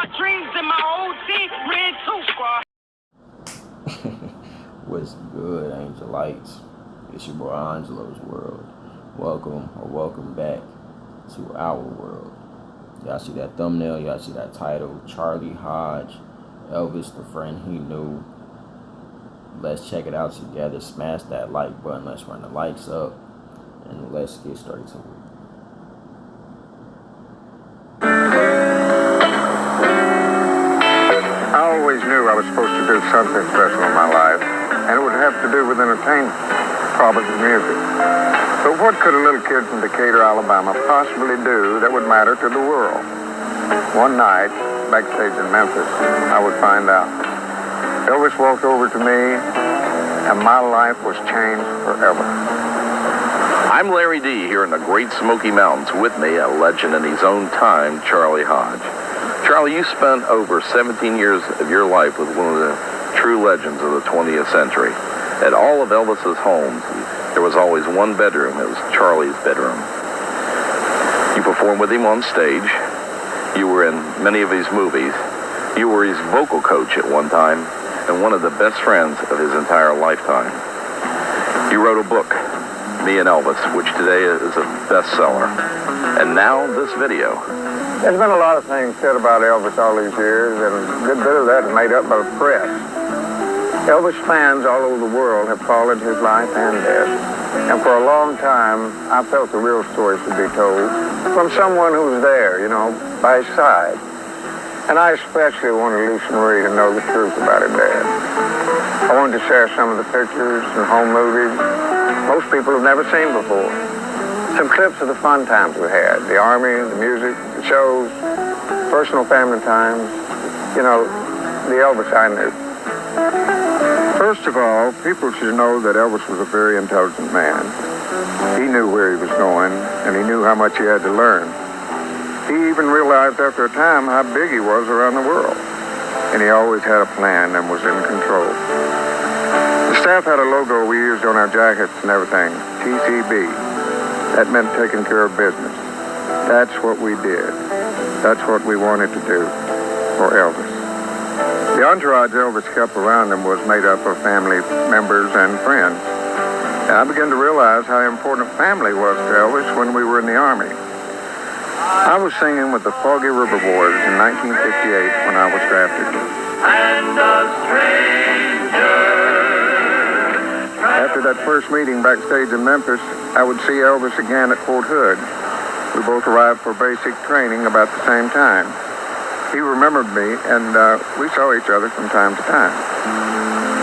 my dreams and my old team ran too far. What's good, Angelites? It's your boy Angelo's world. Welcome back to our world. Y'all see that thumbnail? Y'all see that title? Charlie Hodge, Elvis, the friend he knew. Let's check it out together. Smash that like button. Let's run the likes up. And let's get started to it. I always knew I was supposed to do something special in my life, and it would have to do with entertainment, probably music. But what could a little kid from Decatur, Alabama possibly do that would matter to the world? One night, backstage in Memphis, I would find out. Elvis walked over to me, and my life was changed forever. I'm Larry D. here in the Great Smoky Mountains. With me, a legend in his own time, Charlie Hodge. Charlie, you spent over 17 years of your life with one of the true legends of the 20th century. At all of Elvis's homes, there was always one bedroom. It was Charlie's bedroom. You performed with him on stage. You were in many of his movies. You were his vocal coach at one time and one of the best friends of his entire lifetime. You wrote a book, Me and Elvis, which today is a bestseller. And now this video. There's been a lot of things said about Elvis all these years, and a good bit of that is made up by the press. Elvis fans all over the world have followed his life and death, and for a long time, I felt the real story should be told from someone who was there, by his side. And I especially wanted Lucy Marie to know the truth about her dad. I wanted to share some of the pictures and home movies most people have never seen before. Some clips of the fun times we had, the Army, the music, the shows, personal family times, the Elvis I knew. First of all, people should know that Elvis was a very intelligent man. He knew where he was going, and he knew how much he had to learn. He even realized after a time how big he was around the world, and he always had a plan and was in control. The staff had a logo we used on our jackets and everything, TCB. That meant taking care of business. That's what we did. That's what we wanted to do for Elvis. The entourage Elvis kept around him was made up of family members and friends. And I began to realize how important family was to Elvis when we were in the Army. I was singing with the Foggy River Boys in 1958 when I was drafted. And a stranger. After that first meeting backstage in Memphis, I would see Elvis again at Fort Hood. We both arrived for basic training about the same time. He remembered me, and we saw each other from time to time.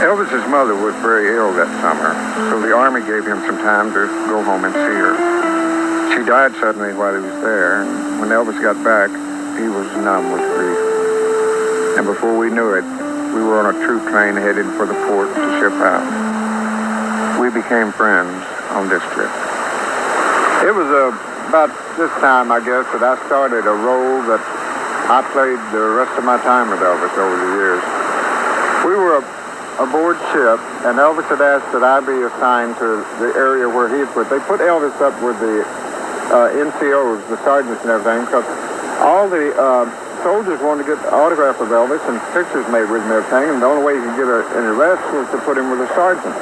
Elvis's mother was very ill that summer, so the Army gave him some time to go home and see her. She died suddenly while he was there, and when Elvis got back, he was numb with grief. And before we knew it, we were on a troop train headed for the port to ship out. We became friends on this trip. It was about this time, I guess, that I started a role that I played the rest of my time with Elvis over the years. We were aboard ship, and Elvis had asked that I be assigned to the area where he had put. They put Elvis up with the NCOs, the sergeants and everything, because all the soldiers wanted to get autographs of Elvis and pictures made with him and everything, and the only way you could get an arrest was to put him with a sergeant.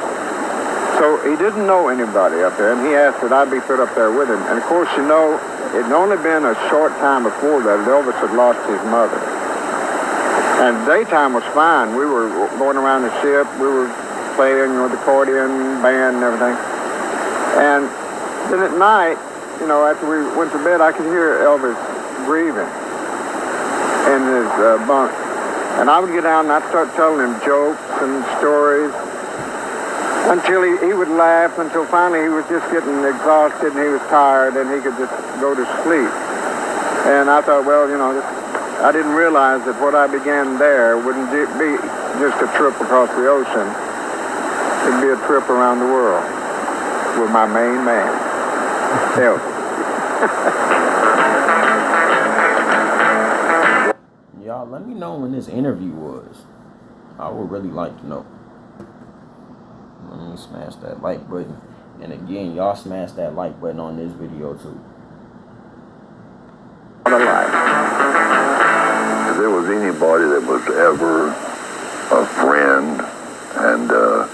So he didn't know anybody up there, and he asked that I be put up there with him. And of course, it had only been a short time before that Elvis had lost his mother. And daytime was fine. We were going around the ship. We were playing with the accordion, band, and everything. And then at night, after we went to bed, I could hear Elvis breathing in his bunk. And I would get down and I'd start telling him jokes and stories until he would laugh, until finally he was just getting exhausted and he was tired and he could just go to sleep. And I thought, well, I didn't realize that what I began there wouldn't be just a trip across the ocean. It'd be a trip around the world with my main man, Elvis. Y'all, let me know when this interview was. I would really like to know. Let me smash that like button. And again, y'all smash that like button on this video too. There was anybody that was ever a friend and to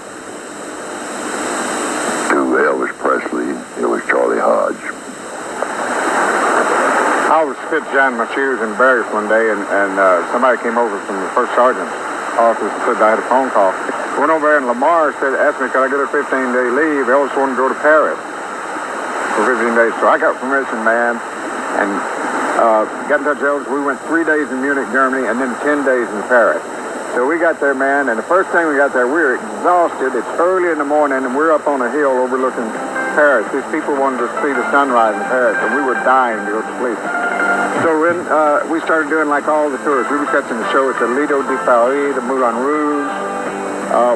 Elvis Presley, it was Charlie Hodge. I was fit-shining my shoes in barracks one day, and somebody came over from the first sergeant's office and said I had a phone call. Went over there, and Lamar asked me, could I get a 15-day leave? Elvis wanted to go to Paris for 15 days. So I got permission, man, and got in touch with Elvis. We went 3 days in Munich, Germany, and then 10 days in Paris. So we got there, man, and the first thing we got there, we were exhausted. It's early in the morning, and we're up on a hill overlooking Paris. These people wanted to see the sunrise in Paris, and we were dying to go to sleep. So when we started doing like all the tours, we were catching the show at the Lido de Paris, the Moulin Rouge.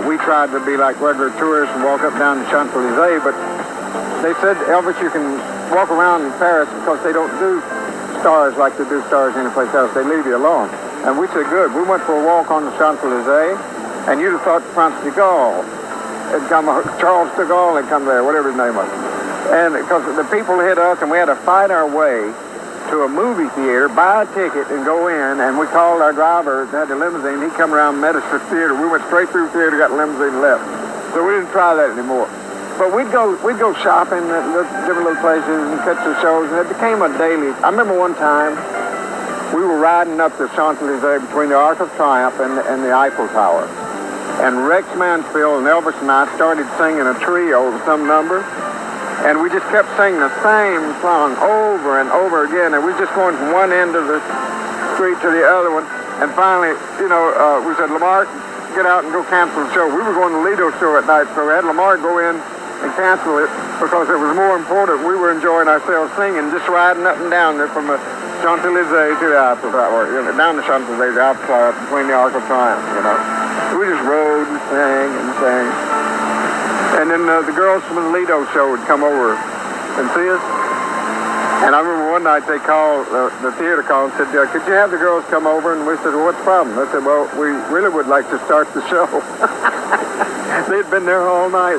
We tried to be like regular tourists and walk up down the Champs-Élysées, but they said, Elvis, you can walk around in Paris because they don't do stars like they do stars anyplace else. They leave you alone. And we said, good. We went for a walk on the Champs-Élysées, and you'd have thought France de Gaulle had come, Charles de Gaulle had come there, whatever his name was. And because the people hit us, and we had to fight our way to a movie theater, buy a ticket, and go in. And we called our driver that had the limousine. He come around and met us at the theater. We went straight through the theater, got the limousine, and left. So we didn't try that anymore. But we'd go shopping at different little places and catch the shows, and it became a daily. I remember one time we were riding up the Champs-Élysées between the Arc of Triumph and the Eiffel Tower. And Rex Mansfield and Elvis and I started singing a trio of some number. And we just kept singing the same song over and over again. And we were just going from one end of the street to the other one. And finally, we said, Lamar, get out and go cancel the show. We were going to the Lido show at night, so we had Lamar go in and cancel it because it was more important. We were enjoying ourselves singing, just riding up and down there from the Champs-Élysées to the Eiffel Tower, down the Champs-Élysées, the Eiffel Tower, between the Arc of Triumph, We just rode and sang and sang. And then the girls from the Lido show would come over and see us. And I remember one night they called, the theater called and said, could you have the girls come over? And we said, well, what's the problem? They said, well, we really would like to start the show. They'd been there all night.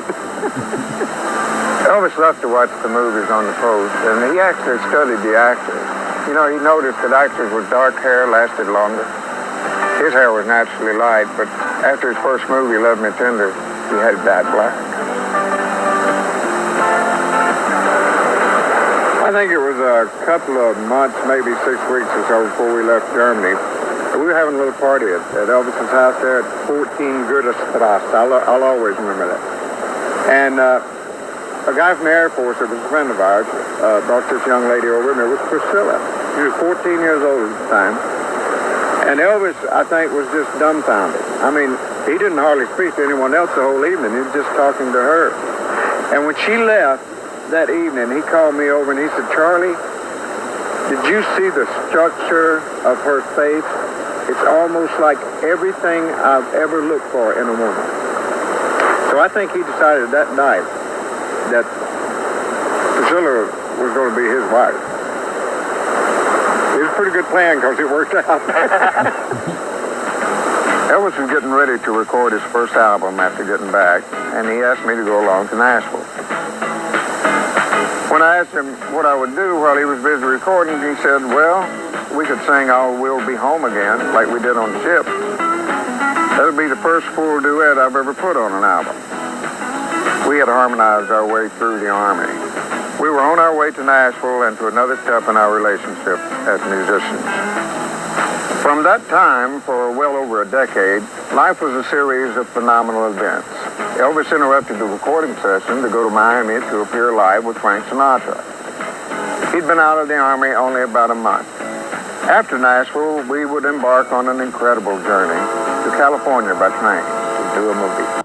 Elvis loved to watch the movies on the post, and he actually studied the actors. He noticed that actors with dark hair lasted longer. His hair was naturally light, but after his first movie, Love Me Tender, he had it dyed black. I think it was a couple of months, maybe 6 weeks or so before we left Germany. We were having a little party at Elvis's house there at 14 Goethestrasse. I'll always remember that. And a guy from the Air Force that was a friend of ours brought this young lady over with me. It was Priscilla. She was 14 years old at the time. And Elvis, I think, was just dumbfounded. I mean, he didn't hardly speak to anyone else the whole evening. He was just talking to her. And when she left that evening, he called me over and he said, Charlie, did you see the structure of her face? It's almost like everything I've ever looked for in a woman. So I think he decided that night that Priscilla was going to be his wife. It was a pretty good plan because it worked out. Elvis was getting ready to record his first album after getting back, and he asked me to go along to Nashville. When I asked him what I would do while he was busy recording, he said, well, we could sing "Oh, We'll Be Home Again" like we did on the ship. That would be the first full duet I've ever put on an album. We had harmonized our way through the Army. We were on our way to Nashville and to another step in our relationship as musicians. From that time, for well over a decade, life was a series of phenomenal events. Elvis interrupted the recording session to go to Miami to appear live with Frank Sinatra. He'd been out of the Army only about a month. After Nashville, we would embark on an incredible journey to California by train to do a movie.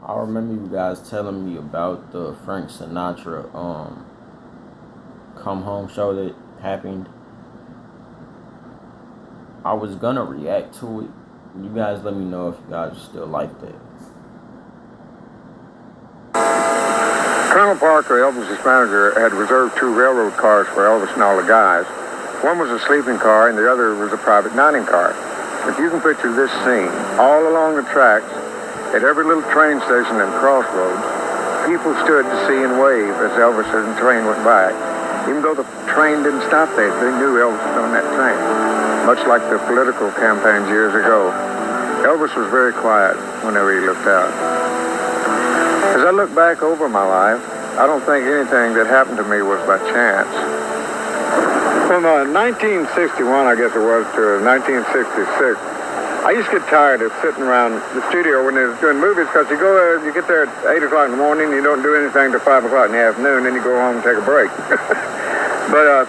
I remember you guys telling me about the Frank Sinatra Come Home show that happened. I was gonna react to it. You guys let me know if you guys still like that. Colonel Parker, Elvis's manager, had reserved 2 railroad cars for Elvis and all the guys. One was a sleeping car and the other was a private dining car. If you can picture this scene, all along the tracks, at every little train station and crossroads, people stood to see and wave as Elvis and the train went by. Even though the train didn't stop there, they knew Elvis was on that train. much like the political campaigns years ago. Elvis was very quiet whenever he looked out. As I look back over my life, I don't think anything that happened to me was by chance. From 1961, I guess it was, to 1966, I used to get tired of sitting around the studio when they was doing movies, because you go there, you get there at 8 o'clock in the morning, you don't do anything till 5 o'clock in the afternoon, then you go home and take a break. But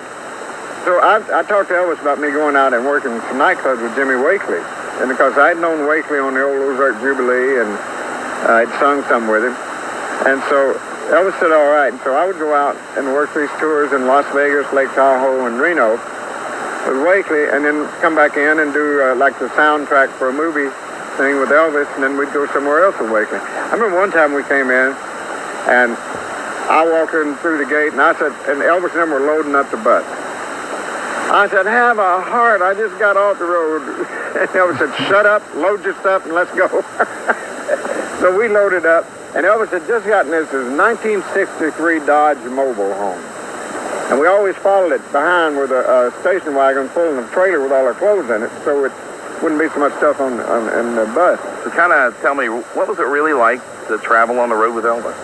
so I talked to Elvis about me going out and working some nightclubs with Jimmy Wakely. And because I'd known Wakely on the old Ozark Jubilee, and I'd sung some with him. And so Elvis said, all right. And so I would go out and work these tours in Las Vegas, Lake Tahoe, and Reno with Wakely, and then come back in and do like the soundtrack for a movie thing with Elvis, and then we'd go somewhere else with Wakely. I remember one time we came in, and I walked in through the gate, and I said, and Elvis and them were loading up the bus. I said, have a heart, I just got off the road. And Elvis said, shut up, load your stuff, and let's go. So we loaded up, and Elvis had just gotten this 1963 Dodge mobile home. And we always followed it behind with a station wagon full of a trailer with all our clothes in it, so it wouldn't be so much stuff in the bus. So kind of tell me, what was it really like to travel on the road with Elvis?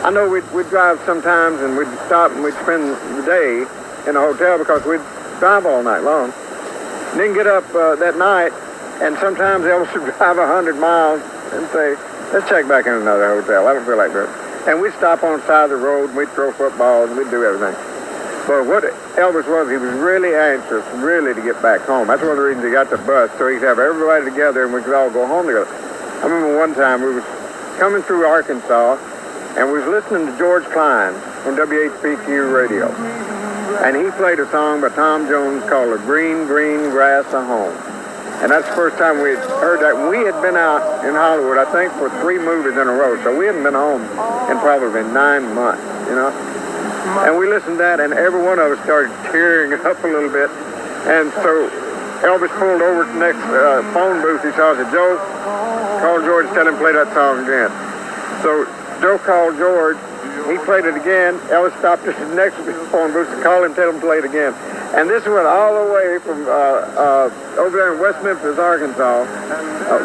I know we'd drive sometimes, and we'd stop and we'd spend the day in a hotel because we'd drive all night long. And then get up that night, and sometimes Elvis would drive 100 miles and say, let's check back in another hotel. I don't feel like that. And we'd stop on the side of the road, and we'd throw footballs, and we'd do everything. But what Elvis was, he was really anxious, really, to get back home. That's one of the reasons he got the bus, so he could have everybody together and we could all go home together. I remember one time we was coming through Arkansas, and we was listening to George Klein on WHPQ radio. And he played a song by Tom Jones called The Green, Green Grass of Home. And that's the first time we had heard that. We had been out in Hollywood, I think, for 3 movies in a row, so we hadn't been home in probably 9 months, you know. And we listened to that, and every one of us started tearing up a little bit. And so Elvis pulled over to the next phone booth. He saw us, said, Joe, call George, tell him to play that song again. So Joe called George. He played it again. Elvis stopped at the next phone booth to call him, tell him to play it again. And this went all the way from over there in West Memphis, Arkansas,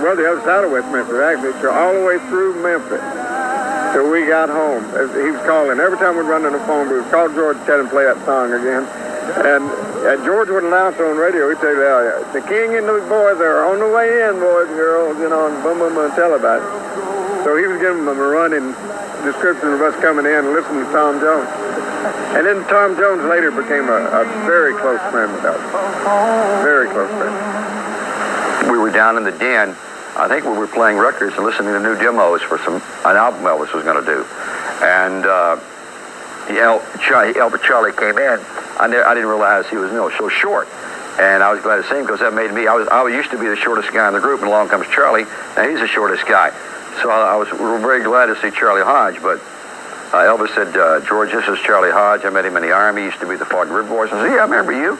well, the other side of West Memphis, actually, so all the way through Memphis. So we got home. He was calling. Every time we'd run in the phone booth, call George, tell him to play that song again. And George would announce on radio, he'd say, the king and the boys are on the way in, boys and girls, you know, and boom, boom, boom, tell about it. So he was giving them a running description of us coming in and listening to Tom Jones. And then Tom Jones later became a very close friend with us. Very close friend. We were down in the den. I think we were playing records and listening to new demos for an album Elvis was going to do. And Charlie came in. I didn't realize he was so short. And I was glad to see him because that made me, I used to be the shortest guy in the group, and along comes Charlie, and he's the shortest guy. So we were very glad to see Charlie Hodge, but Elvis said, George, this is Charlie Hodge. I met him in the Army. He used to be the Fog River Boys. I said, yeah, I remember you.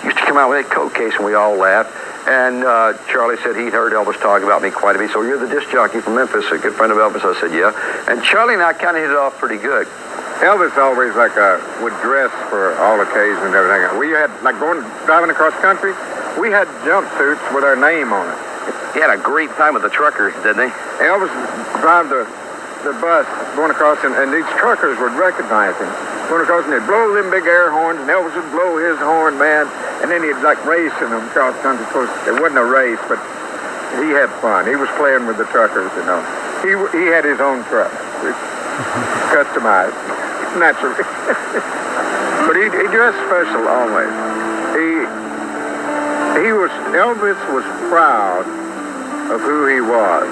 He used to come out with a coat case, and we all laughed. And Charlie said he'd heard Elvis talk about me quite a bit. So you're the disc jockey from Memphis, a good friend of Elvis? I said, yeah. And Charlie and I kind of hit it off pretty good. Elvis always would dress for all occasions and everything. We had, driving across country, we had jumpsuits with our name on it. He had a great time with the truckers, didn't he? Elvis drive the bus going across, and these truckers would recognize him. Going across, and they'd blow them big air horns, and Elvis would blow his horn, man, and then he'd racing them across country. Of course, it wasn't a race, but he had fun. He was playing with the truckers, you know. He had his own truck, customized, naturally. But he dressed special always. Elvis was proud of who he was,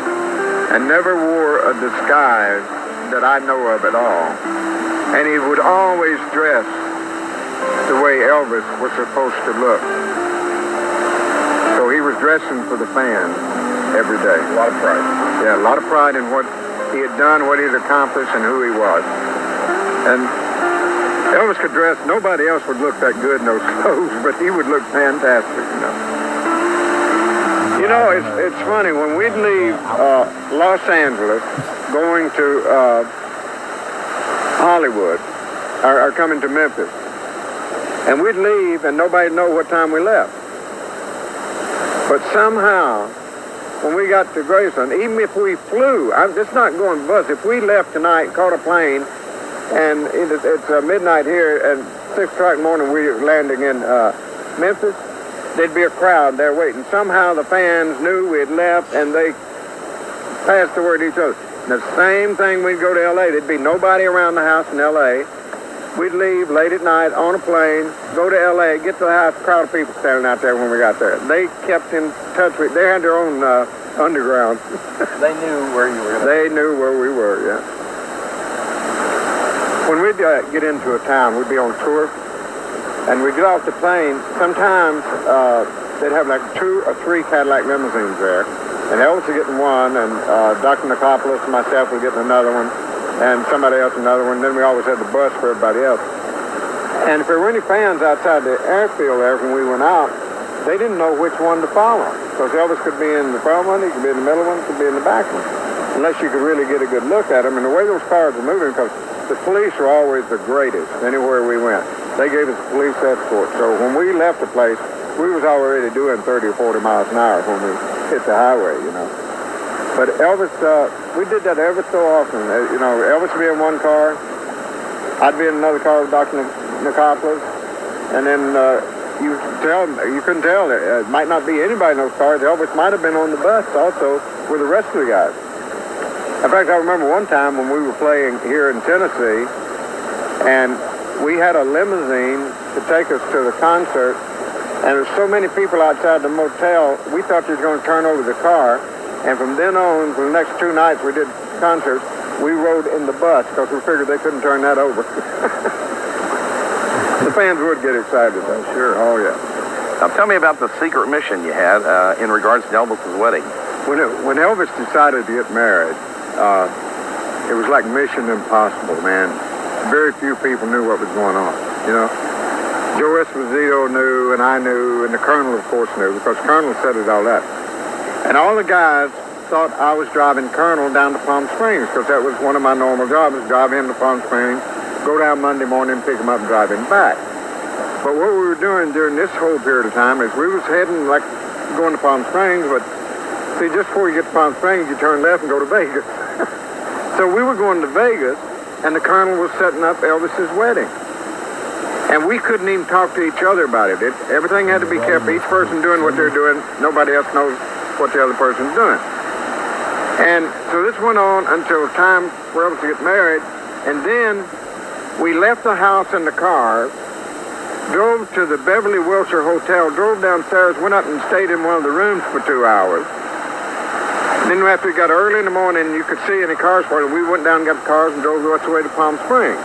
and never wore a disguise that I know of at all. And he would always dress the way Elvis was supposed to look. So he was dressing for the fans every day. A lot of pride. Yeah, a lot of pride in what he had done, what he had accomplished, and who he was. And Elvis could dress, nobody else would look that good in those clothes, but he would look fantastic, you know. You know, it's funny, when we'd leave Los Angeles, going to Hollywood, or coming to Memphis, and we'd leave and nobody'd know what time we left. But somehow, when we got to Graceland, even if we flew, it's not going bus. If we left tonight, caught a plane, and it's midnight here, and 6 o'clock in the morning we're landing in Memphis, there'd be a crowd there waiting. Somehow the fans knew we had left, and they passed the word to each other. And the same thing, we'd go to L.A. There'd be nobody around the house in L.A. We'd leave late at night on a plane, go to L.A., get to the house, crowd of people standing out there when we got there. They kept in touch with, they had their own underground. They knew where you were. They knew where we were, yeah. When we'd get into a town, we'd be on tour, and we'd get off the plane. Sometimes they'd have like 2 or 3 Cadillac limousines there, and Elvis would get in one, and Dr. Nicopoulos and myself would get in another one, and somebody else another one. Then we always had the bus for everybody else. And if there were any fans outside the airfield there when we went out, they didn't know which one to follow, because Elvis could be in the front one, he could be in the middle one, he could be in the back one, unless you could really get a good look at him. And the way those cars were moving, because the police were always the greatest anywhere we went. They gave us police escort. So when we left the place, we was already doing 30 or 40 miles an hour when we hit the highway, you know. But Elvis, we did that every so often. You know, Elvis would be in one car, I'd be in another car with Dr. Nicopoulos, and then you couldn't tell. It might not be anybody in those cars. Elvis might have been on the bus also with the rest of the guys. In fact, I remember one time when we were playing here in Tennessee, and we had a limousine to take us to the concert, and there were so many people outside the motel, we thought they was going to turn over the car, and from then on, for the next 2 nights we did concerts, we rode in the bus because we figured they couldn't turn that over. The fans would get excited, though, sure. Oh, yeah. Now, tell me about the secret mission you had in regards to Elvis's wedding. When Elvis decided to get married, it was like Mission Impossible, man. Very few people knew what was going on, you know. Joe Esposito knew, and I knew, and the Colonel, of course, knew, because Colonel set it all up. And all the guys thought I was driving Colonel down to Palm Springs, because that was one of my normal jobs, drive him to Palm Springs, go down Monday morning, pick him up, and drive him back. But what we were doing during this whole period of time is we was heading, like, going to Palm Springs, but see, just before you get to Palm Springs, you turn left and go to Vegas. So we were going to Vegas, and the Colonel was setting up Elvis's wedding. And we couldn't even talk to each other about it. Everything had to be kept, each person doing what they're doing, nobody else knows what the other person's doing. And so this went on until time for Elvis to get married, and then we left the house in the car, drove to the Beverly Wilshire Hotel, drove downstairs, went up and stayed in one of the rooms for 2 hours. Then after we got early in the morning, you could see any cars for it. We went down and got the cars and drove the rest of the way to Palm Springs.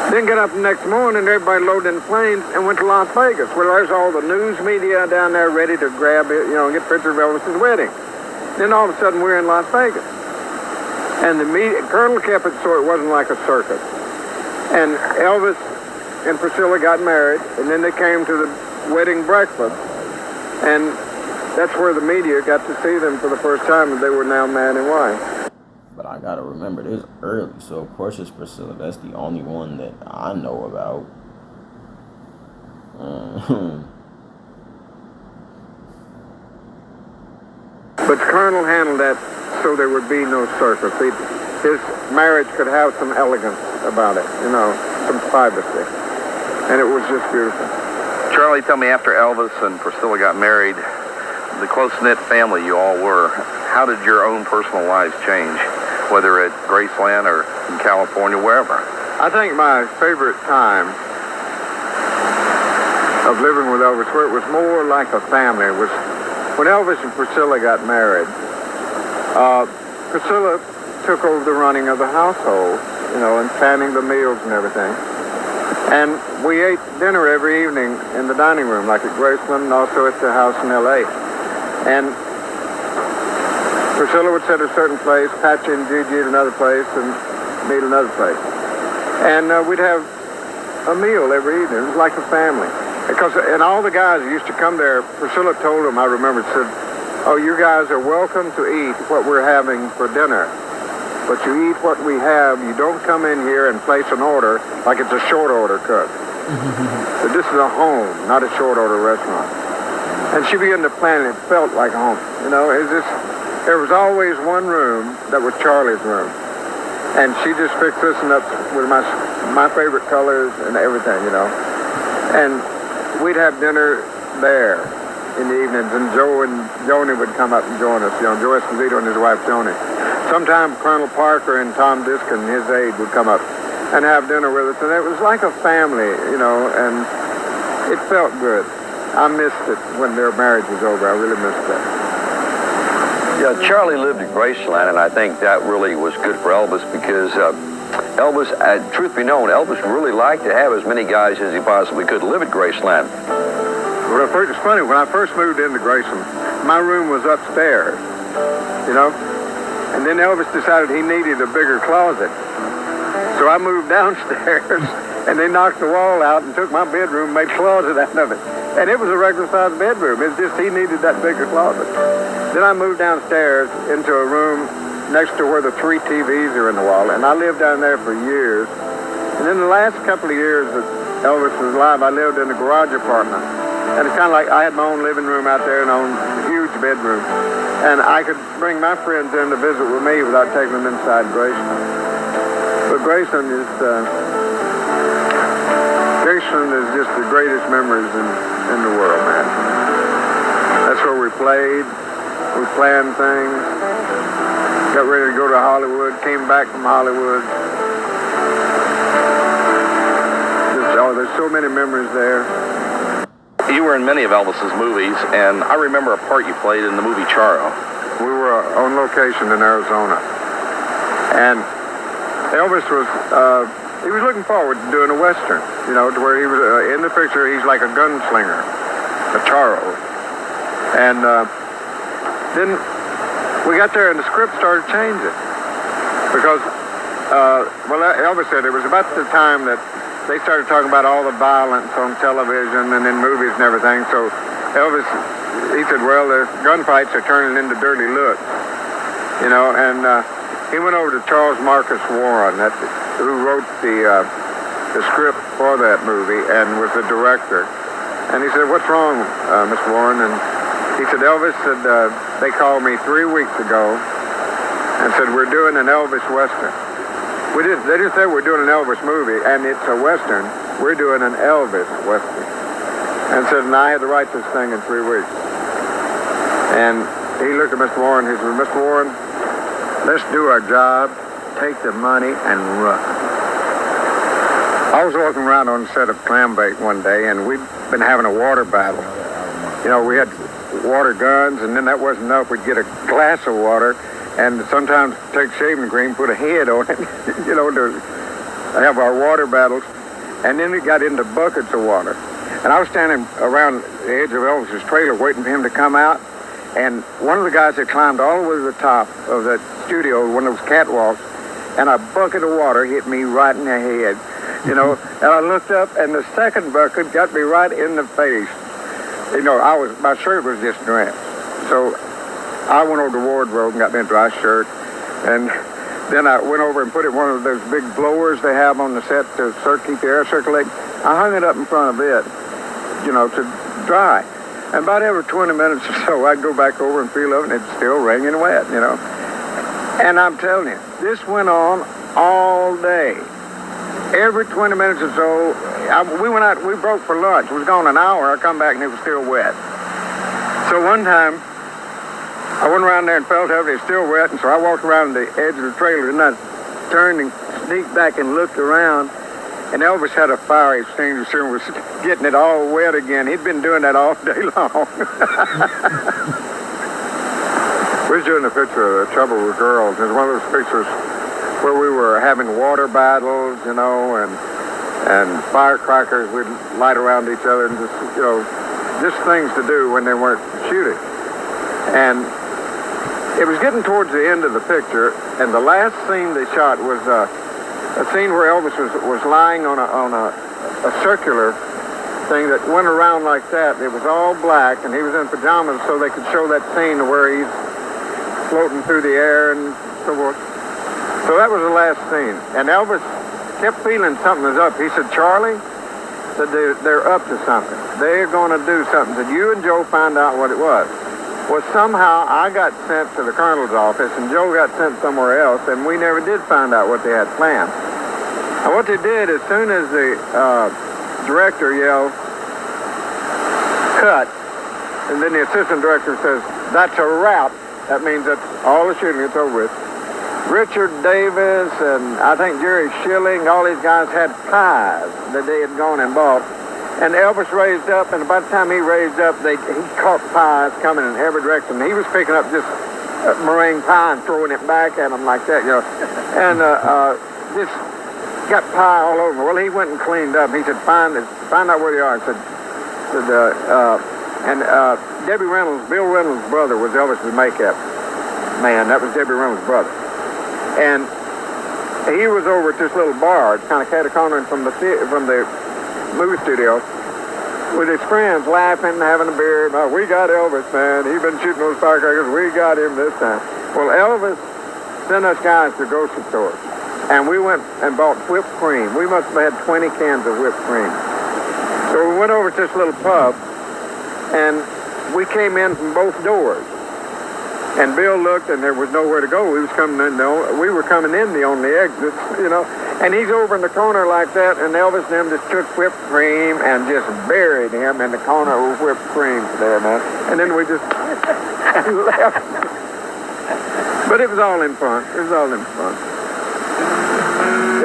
Then got up the next morning, everybody loaded in the planes and went to Las Vegas, where there's all the news media down there ready to grab it, you know, get pictures of Elvis's wedding. Then all of a sudden we're in Las Vegas. And the media, Colonel kept it so it wasn't like a circus. And Elvis and Priscilla got married, and then they came to the wedding breakfast, and that's where the media got to see them for the first time, and they were now man and wife. But I gotta remember this early, so of course it's Priscilla. That's the only one that I know about. But the Colonel handled that so there would be no circus. His marriage could have some elegance about it, you know, some privacy. And it was just beautiful. Charlie, tell me, after Elvis and Priscilla got married, the close-knit family you all were, how did your own personal lives change, whether at Graceland or in California, wherever? I think my favorite time of living with Elvis, where it was more like a family, was when Elvis and Priscilla got married. Priscilla took over the running of the household, you know, and planning the meals and everything. And we ate dinner every evening in the dining room, like at Graceland and also at the house in L.A. And Priscilla would sit at a certain place, Patsy and Gigi at another place, and me at another place. And we'd have a meal every evening. It was like a family. And all the guys who used to come there, Priscilla told them, I remember, said, "Oh, you guys are welcome to eat what we're having for dinner. But you eat what we have. You don't come in here and place an order like it's a short order cook. So this is a home, not a short order restaurant." And she began to plan, and it felt like home. You know, it's just, there was always one room that was Charlie's room. And she just fixed this and up with my favorite colors and everything, you know. And we'd have dinner there in the evenings, and Joe and Joni would come up and join us, you know, Joe Esposito and his wife Joni. Sometimes Colonel Parker and Tom Diskin, his aide, would come up and have dinner with us, and it was like a family, you know, and it felt good. I missed it when their marriage was over. I really missed that. Yeah, Charlie lived at Graceland, and I think that really was good for Elvis because Elvis, truth be known, Elvis really liked to have as many guys as he possibly could live at Graceland. Well, it's funny, when I first moved into Graceland, my room was upstairs, you know, and then Elvis decided he needed a bigger closet. So I moved downstairs, and they knocked the wall out and took my bedroom, made a closet out of it. And it was a regular-sized bedroom. It's just he needed that bigger closet. Then I moved downstairs into a room next to where the 3 TVs are in the wall, and I lived down there for years. And then the last couple of years that Elvis was alive, I lived in a garage apartment. And it's kind of like I had my own living room out there and own a huge bedroom. And I could bring my friends in to visit with me without taking them inside Graceland. But Graceland is just the greatest memories in the world, man. That's where we played, we planned things, got ready to go to Hollywood, came back from Hollywood. There's so many memories there. You were in many of Elvis's movies, and I remember a part you played in the movie Charo. We were on location in Arizona, and Elvis was, he was looking forward to doing a Western, you know, to where he was, in the picture, he's like a gunslinger, a Charo. And then we got there and the script started changing because, well, Elvis said it was about the time that they started talking about all the violence on television and in movies and everything. So Elvis, he said, well, the gunfights are turning into dirty looks, you know, and he went over to Charles Marcus Warren, who wrote the script for that movie and was the director. And he said, what's wrong, Mr. Warren? And he said, Elvis said, they called me 3 weeks ago and said, we're doing an Elvis Western. They didn't say we're doing an Elvis movie, and it's a Western. We're doing an Elvis Western. And said, and I had to write this thing in 3 weeks. And he looked at Mr. Warren, he said, Mr. Warren, let's do our job, take the money, and run. I was walking around on the set of Clambake one day, and we'd been having a water battle. You know, we had water guns, and then that wasn't enough. We'd get a glass of water, and sometimes take shaving cream, put a head on it, you know, to have our water battles. And then it got into buckets of water. And I was standing around the edge of Elvis's trailer waiting for him to come out. And one of the guys had climbed all the way to the top of that studio, one of those catwalks, and a bucket of water hit me right in the head, you know. And I looked up, and the second bucket got me right in the face. You know, my shirt was just drenched. So I went over to the wardrobe and got me a dry shirt, and then I went over and put it in one of those big blowers they have on the set to keep the air circulating. I hung it up in front of it, you know, to dry. And about every 20 minutes or so, I'd go back over and feel it, and it's still wringing wet, you know. And I'm telling you, this went on all day. Every 20 minutes or so, we went out, we broke for lunch. It was gone an hour. I come back, and it was still wet. So one time, I went around there and felt it was still wet, and so I walked around the edge of the trailer, and I turned and sneaked back and looked around, and Elvis had a fire extinguisher and was getting it all wet again. He'd been doing that all day long. We was doing a picture of Trouble with Girls. It was one of those pictures where we were having water battles, you know, and firecrackers we'd light around each other, and just, you know, just things to do when they weren't shooting. And it was getting towards the end of the picture, and the last scene they shot was a scene where Elvis was lying on a circular thing that went around like that. It was all black, and he was in pajamas, so they could show that scene where he's floating through the air and so forth. So that was the last scene. And Elvis kept feeling something was up. He said, Charlie, Said they're up to something. They're going to do something. Said you and Joe find out what it was. Well, somehow I got sent to the colonel's office and Joe got sent somewhere else, and we never did find out what they had planned. And what they did, as soon as the director yelled, cut, and then the assistant director says, that's a wrap. That means that's all the shooting, it's over with. Richard Davis and I think Jerry Schilling, all these guys had pies that they had gone and bought. And Elvis raised up, and by the time he raised up, he caught pies coming in every direction. He was picking up just meringue pie and throwing it back at them like that, you know. And just got pie all over. Well, he went and cleaned up. He said, find out where they are. Debbie Reynolds, Bill Reynolds' brother, was Elvis's makeup man. That was Debbie Reynolds' brother. And he was over at this little bar, kind of catty-cornering from the movie studio, with his friends laughing, having a beer. Oh, we got Elvis, man. He's been shooting those firecrackers. We got him this time. Well, Elvis sent us guys to grocery stores, and we went and bought whipped cream. We must have had 20 cans of whipped cream. So we went over to this little pub, and we came in from both doors. And Bill looked, and there was nowhere to go. We were coming in the only exit, you know. And he's over in the corner like that, and Elvis and them just took whipped cream and just buried him in the corner with whipped cream there, man. And then we just left. But it was all in fun. It was all in fun.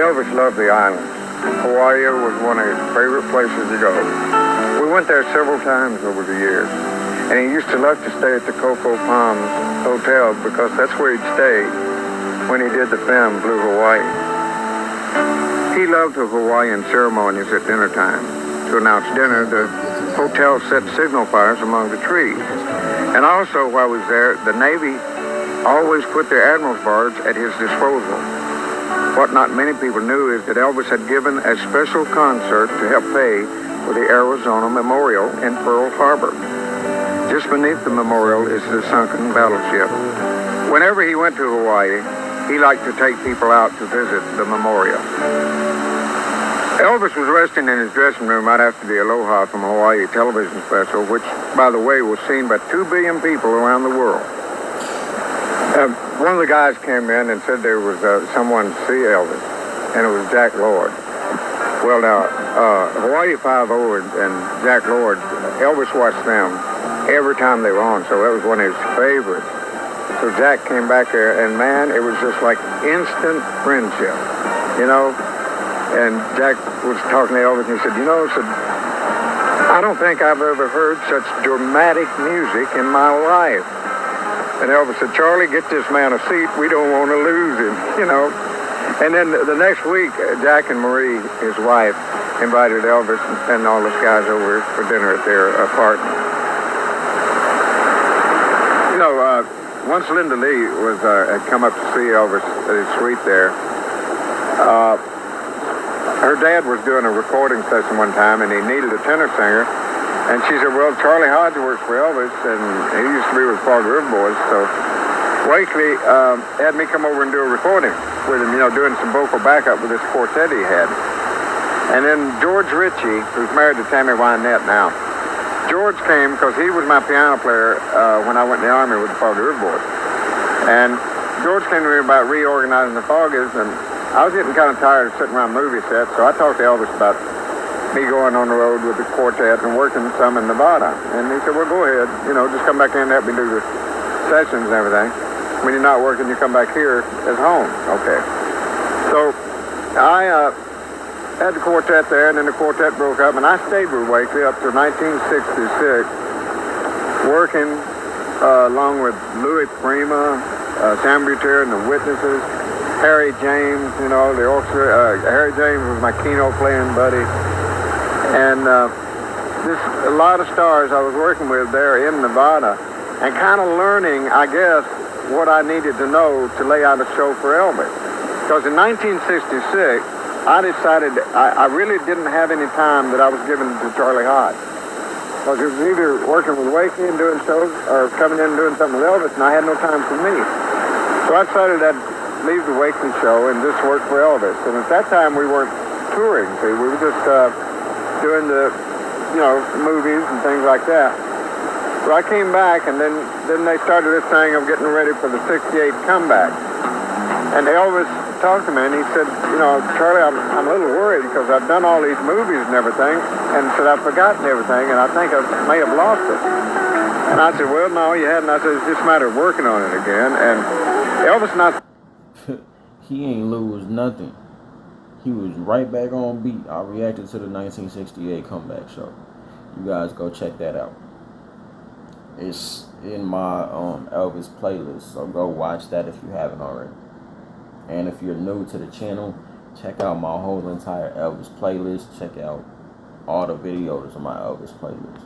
Elvis loved the islands. Hawaii was one of his favorite places to go. We went there several times over the years. And he used to love to stay at the Cocoa Palms Hotel because that's where he'd stay when he did the film Blue Hawaii. He loved the Hawaiian ceremonies at dinner time. To announce dinner, the hotel set signal fires among the trees. And also, while I was there, the Navy always put their admiral's barge at his disposal. What not many people knew is that Elvis had given a special concert to help pay for the Arizona Memorial in Pearl Harbor. Just beneath the memorial is the sunken battleship. Whenever he went to Hawaii, he liked to take people out to visit the memorial. Elvis was resting in his dressing room right after the Aloha from Hawaii television special, which, by the way, was seen by 2 billion people around the world. One of the guys came in and said there was someone to see Elvis, and it was Jack Lord. Well, now, Hawaii Five-0 and Jack Lord, Elvis watched them every time they were on, so that was one of his favorites. So Jack came back there, and man, it was just like instant friendship, you know? And Jack was talking to Elvis, and he said, I don't think I've ever heard such dramatic music in my life. And Elvis said, Charlie, get this man a seat. We don't want to lose him, you know? And then the next week, Jack and Marie, his wife, invited Elvis and all those guys over for dinner at their apartment. You know, once Linda Lee had come up to see Elvis at his suite there, her dad was doing a recording session one time, and he needed a tenor singer. And she said, well, Charlie Hodge works for Elvis, and he used to be with the Fog River Boys. So Wakely had me come over and do a recording with him, you know, doing some vocal backup with this quartet he had. And then George Ritchie, who's married to Tammy Wynette now, George came because he was my piano player when I went in the Army with the Fog River Boys. And George came to me about reorganizing the Foggies, and I was getting kind of tired of sitting around movie sets, so I talked to Elvis about me going on the road with the quartet and working some in Nevada. And he said, well, go ahead, you know, just come back in and help me do the sessions and everything. When you're not working, you come back here as home. Okay. So I had the quartet there, and then the quartet broke up, and I stayed with Wakely up to 1966, working along with Louis Prima, Sam Butera and the Witnesses, Harry James, you know, the orchestra. Harry James was my keynote playing buddy. And just a lot of stars I was working with there in Nevada, and kind of learning, I guess, what I needed to know to lay out a show for Elvis. Because in 1966, I decided I really didn't have any time that I was given to Charlie Hodge. Because it was either working with Wakely and doing shows, or coming in and doing something with Elvis, and I had no time for me. So I decided I'd leave the Wakely show and just work for Elvis. And at that time, we weren't touring, see, we were just doing the, movies and things like that. So I came back, and then they started this thing of getting ready for the 68 comeback. And Elvis talked to me, and he said, Charlie, I'm a little worried because I've done all these movies and everything, and said I've forgotten everything, and I think I may have lost it. And I said, well, no, you hadn't. I said, it's just a matter of working on it again. And Elvis not... He ain't lose nothing. He was right back on beat. I reacted to the 1968 comeback show. You guys go check that out. It's in my Elvis playlist, so go watch that if you haven't already. And if you're new to the channel, check out my whole entire Elvis playlist. Check out all the videos on my Elvis playlist.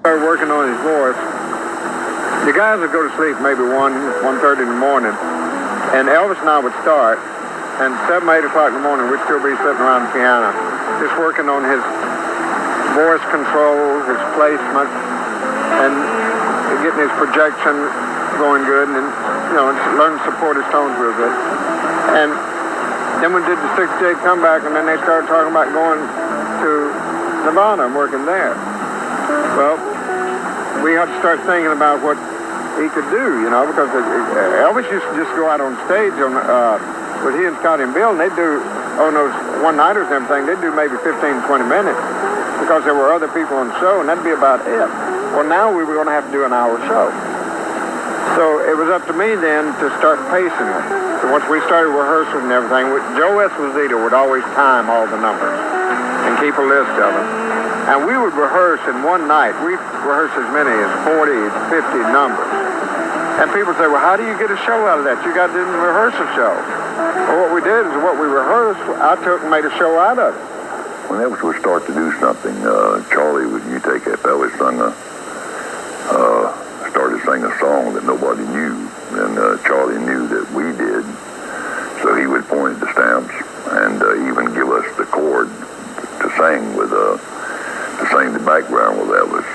Started working on his voice. The guys would go to sleep maybe 1:30 in the morning, and Elvis and I would start, and 7, 8 o'clock in the morning, we'd still be sitting around the piano, just working on his voice control, his placement, and getting his projection going good, and learn to support his tones real good. And then we did the 68 comeback, and then they started talking about going to Nevada and working there. Well, we had to start thinking about what he could do, because Elvis used to just go out on stage with he and Scotty and Bill, and they'd do, on those one-nighters and everything, they'd do maybe 15, 20 minutes because there were other people on the show, and that'd be about it. Well, now we were going to have to do an hour show. So it was up to me then to start pacing it. So once we started rehearsals and everything, Joe Esposito would always time all the numbers and keep a list of them. And we would rehearse in one night. We'd rehearse as many as 40, 50 numbers. And people say, well, how do you get a show out of that? You got to rehearse a show. Well, what we did is what we rehearsed, I took and made a show out of it. When Elvis would start to do something, Charlie, would you take if Elvis started singing a song that nobody knew, and Charlie knew that we did, so he would point at the stamps and even give us the chord to sing with to sing the background with Elvis.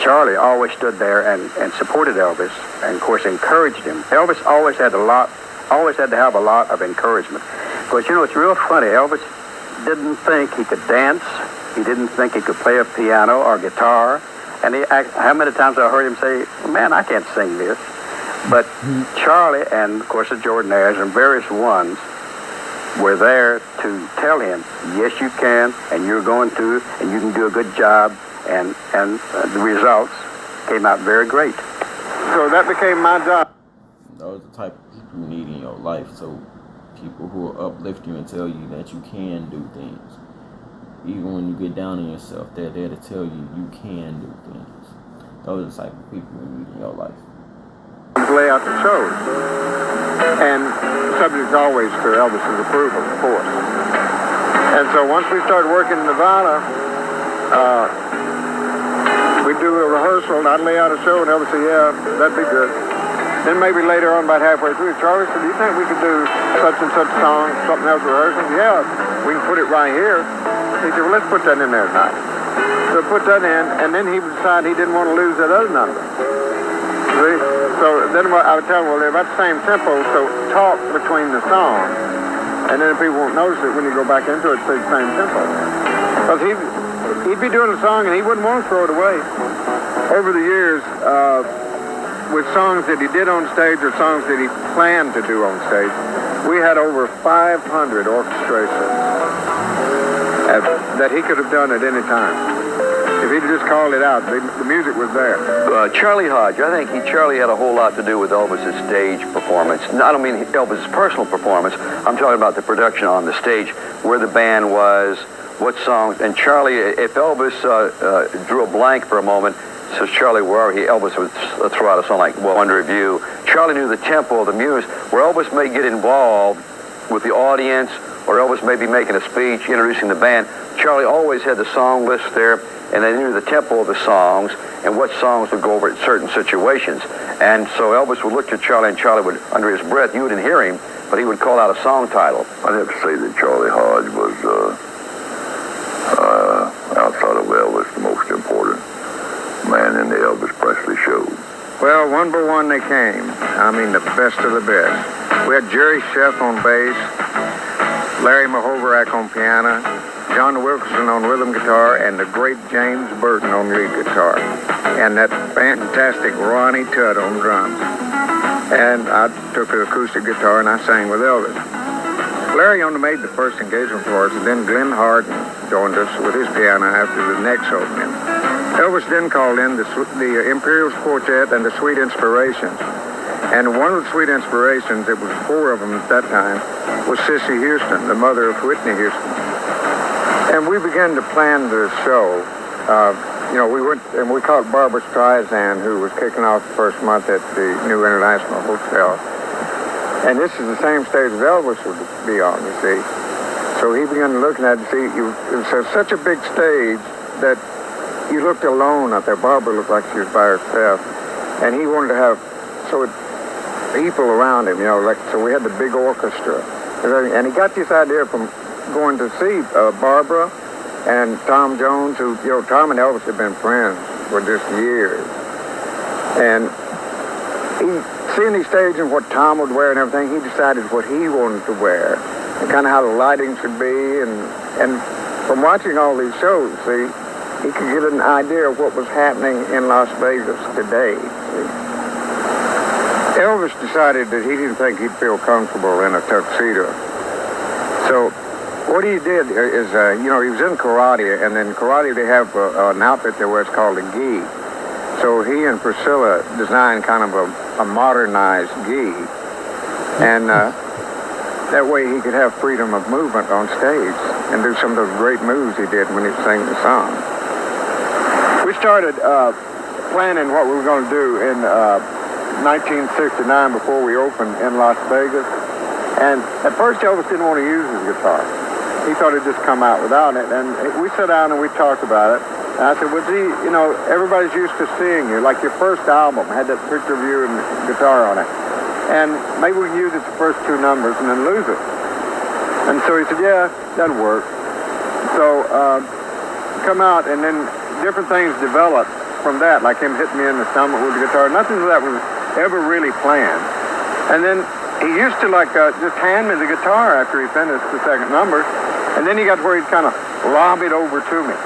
Charlie always stood there and supported Elvis, and of course encouraged him. Elvis always had to have a lot of encouragement. Because it's real funny. Elvis didn't think he could dance. He didn't think he could play a piano or guitar. And how many times I heard him say, man, I can't sing this. But Charlie and, of course, the Jordanaires and various ones were there to tell him, yes, you can, and you're going to, and you can do a good job, and the results came out very great. So that became my job. Those are the type of people you need in your life. So people who will uplift you and tell you that you can do things. Even when you get down on yourself, they're there to tell you you can do things. Those are the type of people you need in your life. Lay out the shows. And subject always to Elvis's approval, of course. And so once we started working in Nevada, we'd do a rehearsal, and I'd lay out a show, and Elvis said, yeah, that'd be good. Then maybe later on, about halfway through, Charlie said, do you think we could do such and such song, something else rehearsal? Yeah, we can put it right here. He said, well, let's put that in there tonight. So put that in, and then he would decide he didn't want to lose that other number. See? So then I would tell him, well, they're about the same tempo, so talk between the songs. And then people won't notice it when you go back into it, it's the same tempo. Because he'd be doing a song, and he wouldn't want to throw it away. Over the years, with songs that he did on stage or songs that he planned to do on stage, we had over 500 orchestrations that he could have done at any time. If he'd just called it out, the music was there. Charlie Hodge, I think Charlie had a whole lot to do with Elvis's stage performance. I don't mean Elvis's personal performance. I'm talking about the production on the stage, where the band was, what songs. And Charlie, if Elvis drew a blank for a moment, says Charlie, where are he? Elvis would throw out a song like, well, Under Review. Charlie knew the tempo of the music, where Elvis may get involved with the audience, or Elvis may be making a speech, introducing the band. Charlie always had the song list there, and they knew the tempo of the songs and what songs would go over at certain situations. And so Elvis would look to Charlie, and Charlie would, under his breath, you wouldn't hear him, but he would call out a song title. I'd have to say that Charlie Hodge was, outside of Elvis, the most important man in the Elvis Presley show. Well, one by one they came. I mean, the best of the best. We had Jerry Sheff on bass, Larry Mahoverak on piano, John Wilkerson on rhythm guitar, and the great James Burton on lead guitar, and that fantastic Ronnie Tutt on drums. And I took the acoustic guitar and I sang with Elvis. Larry only made the first engagement for us, and then Glenn Harden joined us with his piano after the next opening. Elvis then called in the Imperials Quartet and the Sweet Inspirations. And one of the Sweet Inspirations, it was 4 of them at that time, was Sissy Houston, the mother of Whitney Houston. And we began to plan the show. We went and we caught Barbara Streisand, who was kicking off the first month at the New International Hotel. And this is the same stage that Elvis would be on, you see. So he began looking at it, see, it was such a big stage that you looked alone out there. Barbara looked like she was by herself. And he wanted to have people around him, so we had the big orchestra. And he got this idea from going to see Barbara and Tom Jones, who, Tom and Elvis had been friends for just years. And seeing the stage and what Tom would wear and everything, he decided what he wanted to wear and kind of how the lighting should be. And from watching all these shows, see, he could get an idea of what was happening in Las Vegas today. See. Elvis decided that he didn't think he'd feel comfortable in a tuxedo. So what he did is, he was in karate, and in karate they have an outfit there where it's called a gi. So he and Priscilla designed kind of a modernized gi, and that way he could have freedom of movement on stage and do some of those great moves he did when he sang the song. We started planning what we were going to do in 1969 before we opened in Las Vegas. And at first Elvis didn't want to use his guitar. He thought it'd just come out without it. And we sat down and we talked about it. And I said, well, gee, everybody's used to seeing you. Like your first album had that picture of you and guitar on it. And maybe we can use it the first 2 numbers and then lose it. And so he said, yeah, that'll work. So come out, and then different things developed from that, like him hitting me in the stomach with the guitar. Nothing of that was ever really planned. And then he used to just hand me the guitar after he finished the second number, and then he got where he'd kind of lob it over to me,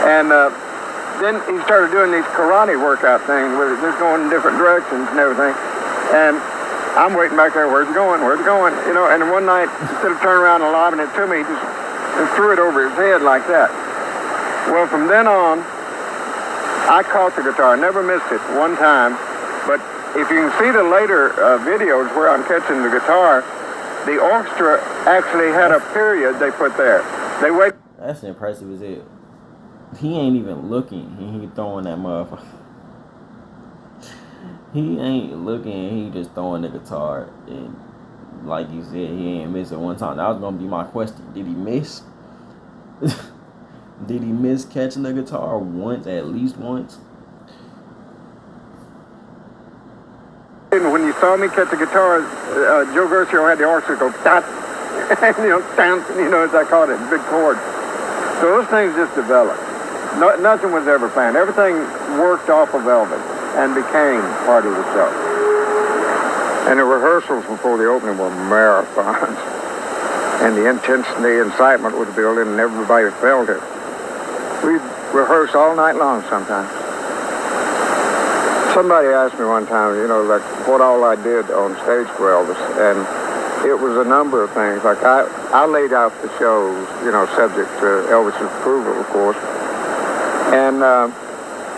And then he started doing these karate workout things where it's just going in different directions and everything. And I'm waiting back there, where's it going? And then one night, instead of turning around and lobbing it to me, he just threw it over his head like that. Well, from then on, I caught the guitar. I never missed it one time. But if you can see the later videos where I'm catching the guitar, the orchestra actually had a period they put there. They wait. That's impressive as hell. He ain't even looking. He throwing that motherfucker. He ain't looking. He just throwing the guitar. And like you said, he ain't missing one time. That was gonna be my question. Did he miss? Did he miss catching the guitar once, at least once? When you saw me catch the guitar, Joe Gershio had the orchestra go dot, down, as I called it, big chord. So those things just developed. Nothing was ever planned. Everything worked off of Elvis and became part of the show. And the rehearsals before the opening were marathons. And the intensity and excitement was building, and everybody felt it. We'd rehearse all night long sometimes. Somebody asked me one time, what all I did on stage for Elvis, and it was a number of things. Like I laid out the shows, subject to Elvis's approval, of course. And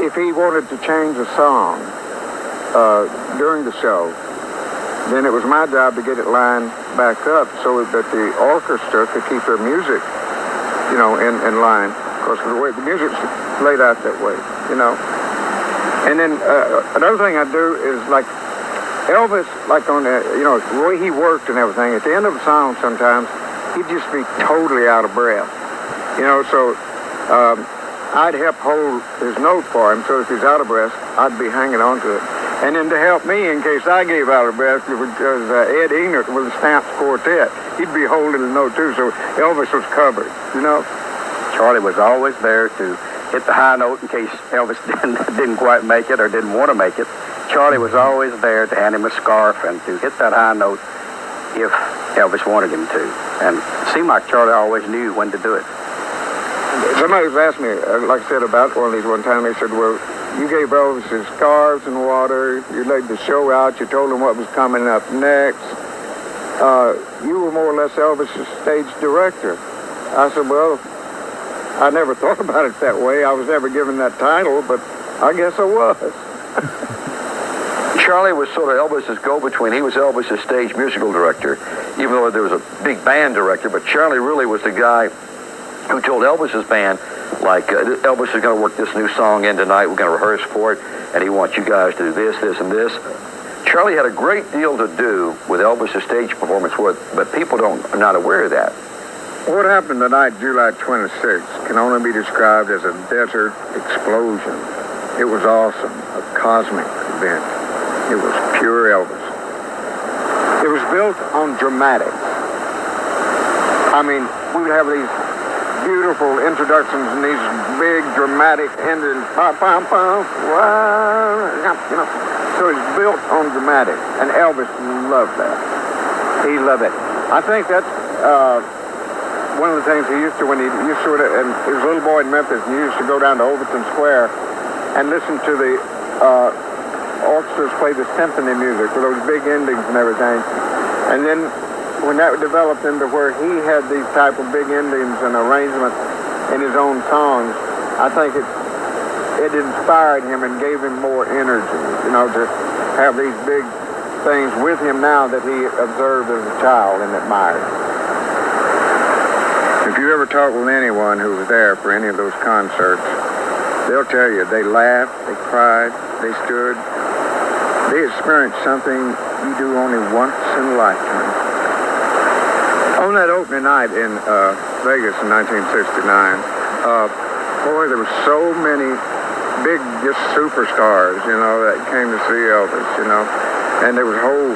if he wanted to change a song during the show, then it was my job to get it lined back up so that the orchestra could keep their music, in line. Because the way the music's laid out that way, And then another thing I do is like Elvis, like on the, the way he worked and everything, at the end of the song sometimes, he'd just be totally out of breath. So I'd help hold his note for him, so if he's out of breath, I'd be hanging on to it. And then to help me in case I gave out of breath, because Ed Enert with the Stamps Quartet, he'd be holding the note too, so Elvis was covered, Charlie was always there to hit the high note in case Elvis didn't quite make it or didn't want to make it. Charlie was always there to hand him a scarf and to hit that high note if Elvis wanted him to. And it seemed like Charlie always knew when to do it. Somebody was asking me, like I said, about one of these one time. They said, well, you gave Elvis his scarves and water. You laid the show out. You told him what was coming up next. You were more or less Elvis's stage director. I said, well, I never thought about it that way. I was never given that title, but I guess I was. Charlie was sort of Elvis's go-between. He was Elvis's stage musical director, even though there was a big band director. But Charlie really was the guy who told Elvis's band, like, Elvis is going to work this new song in tonight. We're going to rehearse for it, and he wants you guys to do this, this, and this. Charlie had a great deal to do with Elvis's stage performance, but people are not aware of that. What happened tonight, July 26th, can only be described as a desert explosion. It was awesome, a cosmic event. It was pure Elvis. It was built on dramatics. I mean, we would have these beautiful introductions and these big dramatic endings. You know. So it's built on dramatics, and Elvis loved that. He loved it. I think that's one of the things he used to, when he used to, and he was a little boy in Memphis, and he used to go down to Overton Square and listen to the orchestras play the symphony music with those big endings and everything. And then when that developed into where he had these type of big endings and arrangements in his own songs, I think it inspired him and gave him more energy, you know, to have these big things with him now that he observed as a child and admired. If you ever talk with anyone who was there for any of those concerts, they'll tell you they laughed, they cried, they stood. They experienced something you do only once in a lifetime. On that opening night in Vegas in 1969, boy, there were so many big just superstars, you know, that came to see Elvis, you know. And there was a whole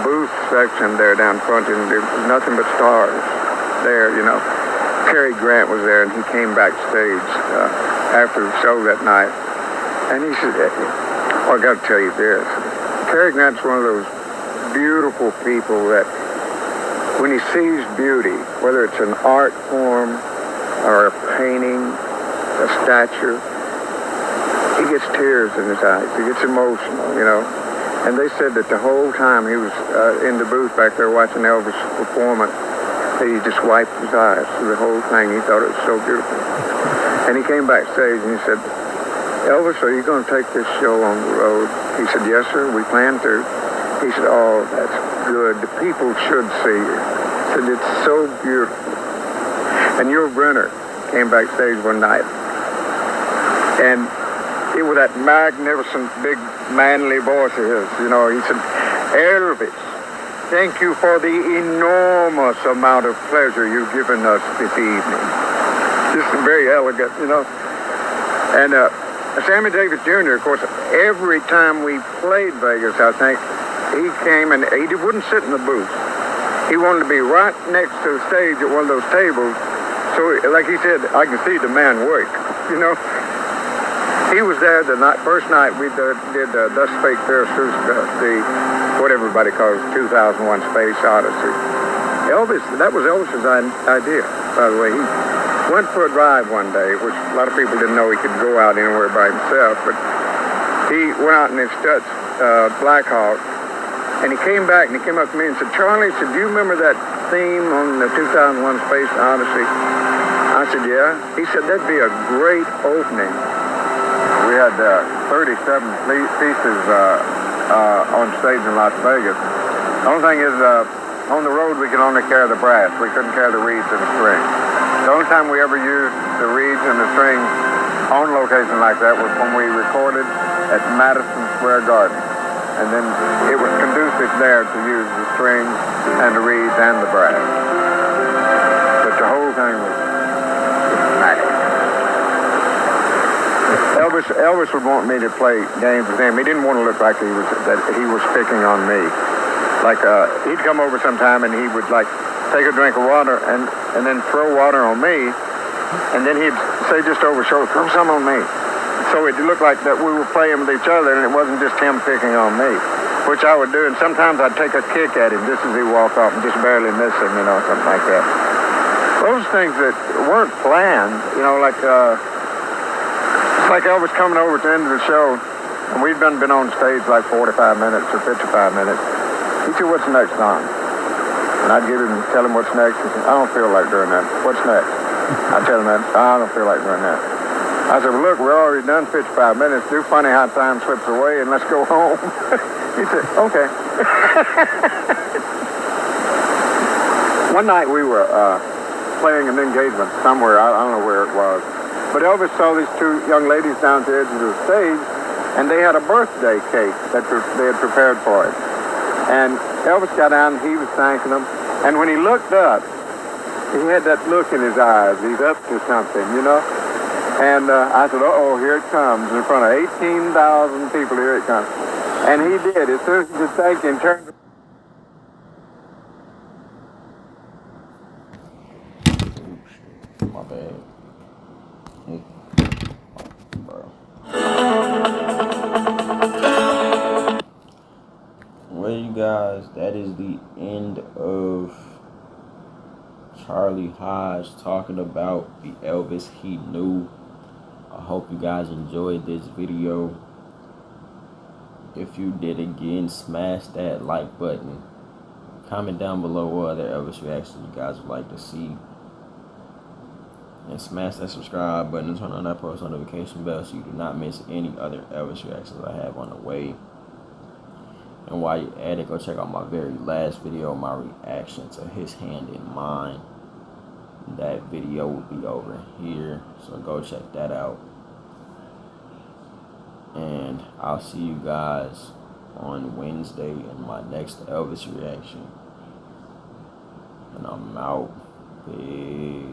booth section there down front, and there was nothing but stars there, you know. Cary Grant was there, and he came backstage after the show that night. And he said, well, I got to tell you this. Cary Grant's one of those beautiful people that when he sees beauty, whether it's an art form or a painting, a statue, he gets tears in his eyes. He gets emotional, you know. And they said that the whole time he was in the booth back there watching Elvis' performance, he just wiped his eyes through the whole thing. He thought it was so beautiful. And he came backstage and he said, Elvis, are you going to take this show on the road? He said, yes, sir, we plan to. He said, oh, that's good. The people should see you. He said, it's so beautiful. And Yul Brynner came backstage one night. And it was that magnificent, big, manly voice of his. You know, he said, Elvis, thank you for the enormous amount of pleasure you've given us this evening. Just very elegant, you know. And Sammy Davis Jr., of course, every time we played Vegas, I think, he came and he wouldn't sit in the booth. He wanted to be right next to the stage at one of those tables. So, like he said, I can see the man work, you know. He was there the first night we did Thus Spake Zarathustra, what everybody calls 2001 Space Odyssey. Elvis, that was Elvis's idea, by the way. He went for a drive one day, which a lot of people didn't know he could go out anywhere by himself, but he went out in his Stutz Black Hawk, and he came back and he came up to me and said, Charlie, do you remember that theme on the 2001 Space Odyssey? I said, yeah. He said, that'd be a great opening. We had 37 pieces on stage in Las Vegas. The only thing is, on the road we could only carry the brass. We couldn't carry the reeds and the strings. The only time we ever used the reeds and the strings on location like that was when we recorded at Madison Square Garden. And then it was conducive there to use the strings and the reeds and the brass. But the whole thing was magic. Elvis would want me to play games with him. He didn't want to look like he was picking on me. Like he'd come over sometime and he would like take a drink of water and then throw water on me, and then he'd say just over his shoulder, throw some on me. So it looked like that we were playing with each other, and it wasn't just him picking on me. which I would do, and sometimes I'd take a kick at him just as he walked off and just barely miss him, you know, something like that. Those things that weren't planned, you know, like it's like Elvis coming over at the end of the show, and we'd been on stage like 45 minutes or 55 minutes. He said, "What's the next song?" And I'd tell him what's next. He said, "I don't feel like doing that. What's next?" I'd tell him that, "I don't feel like doing that." I said, "Well, look, we're already done 55 minutes. Do Funny How Time Slips Away, and let's go home." He said, "Okay." One night we were playing an engagement somewhere. I don't know where it was. But Elvis saw these two young ladies down at the edge of the stage, and they had a birthday cake that they had prepared for it. And Elvis got down, and he was thanking them. And when he looked up, he had that look in his eyes. He's up to something, you know? And I said, "Uh-oh, here it comes." In front of 18,000 people, here it comes. And he did. As soon as he thanked him, turned. My bad. Bro. Well, you guys, that is the end of Charlie Hodge talking about the Elvis he knew. I hope you guys enjoyed this video. If you did, again, smash that like button. Comment down below what other Elvis reactions you guys would like to see. And smash that subscribe button and turn on that post notification bell so you do not miss any other Elvis reactions I have on the way. And while you're at it, go check out my very last video, my reaction to His Hand in Mine. That video will be over here, so go check that out. And I'll see you guys on Wednesday in my next Elvis reaction. And I'm out. Peace.